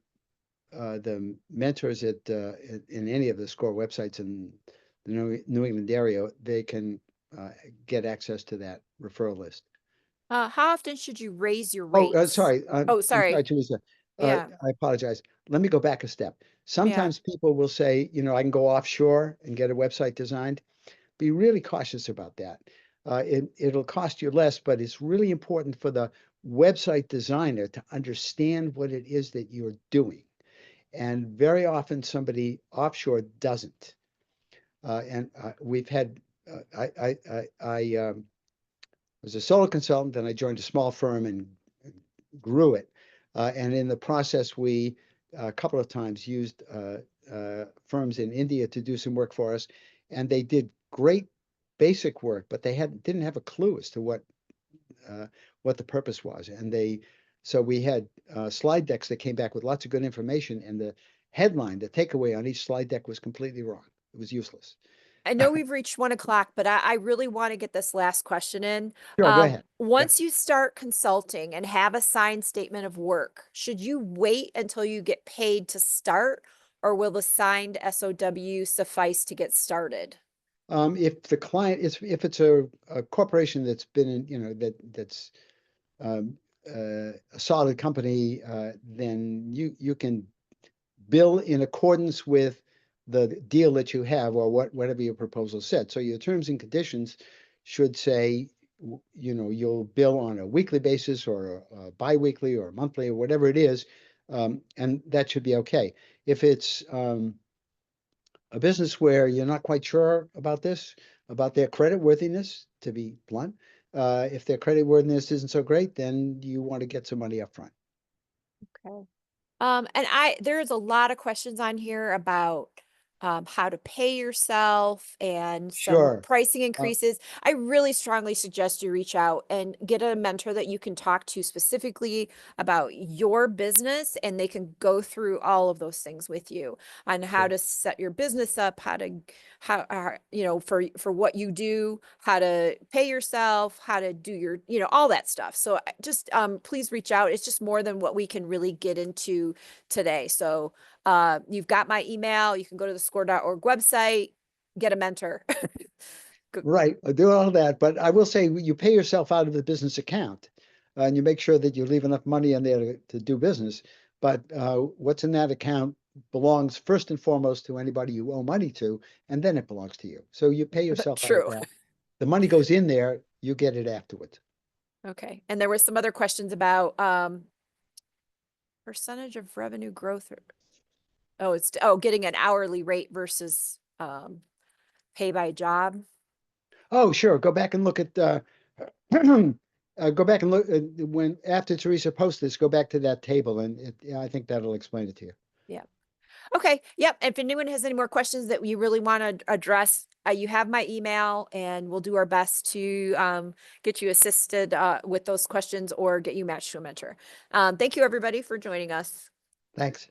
mentors in any of the SCORE websites in the New England area, they can uh, get access to that referral list. How often should you raise your Oh, rates? sorry. Oh, I'm sorry, sorry. Teresa. Yeah. I apologize. Let me go back a step. Yeah. Sometimes people will say, I can go offshore and get a website designed. Be really cautious about that. It'll cost you less, but it's really important for the website designer to understand what it is that you're doing. and very often somebody offshore doesn't. And we've had, I was a solo consultant, then I joined a small firm and grew it. And in the process, we a couple of times used firms in India to do some work for us, and they did great basic work, but they didn't have a clue as to what the purpose was. And so we had slide decks that came back with lots of good information, and the headline, the takeaway on each slide deck was completely wrong. It was useless. I know we've reached 1 o'clock, but I really want to get this last question in. Sure, go ahead. Yeah. Once you start consulting and have a signed statement of work, should you wait until you get paid to start, or will the signed SOW suffice to get started? If the client is, if it's a corporation that's been in, that's a solid company, then you can bill in accordance with the deal that you have, or whatever your proposal said. So your terms and conditions should say, you'll bill on a weekly basis, or a bi-weekly, or monthly, or whatever it is, and that should be okay. If it's a business where you're not quite sure about their credit worthiness, to be blunt, if their credit worthiness isn't so great, then you want to get some money up front. Okay. And there's a lot of questions on here about how to pay yourself and some Sure. pricing Uh, increases. I really strongly suggest you reach out and get a mentor that you can talk to specifically about your business, and they can go through all of those things with you on how sure. to set your business up, for what you do, how to pay yourself, how to do your, all that stuff. So just please reach out. It's just more than what we can really get into today. So you've got my email. You can go to the score.org website, get a mentor. Right, I do all that, but I will say you pay yourself out of the business account, and you make sure that you leave enough money in there to do business. But what's in that account belongs first and foremost to anybody you owe money to, and then it belongs to you. So you pay yourself out of True. that. The money goes in there, you get it afterwards. Okay. And there were some other questions about percentage of revenue growth. Getting an hourly rate versus pay by job. Oh, sure. Go back and look at go back and look when after Teresa posts this. Go back to that table, and I think that'll explain it to you. Yeah. Okay. Yep. If anyone has any more questions that you really want to address, you have my email, and we'll do our best to get you assisted with those questions or get you matched to a mentor. Thank you, everybody, for joining us. Thanks.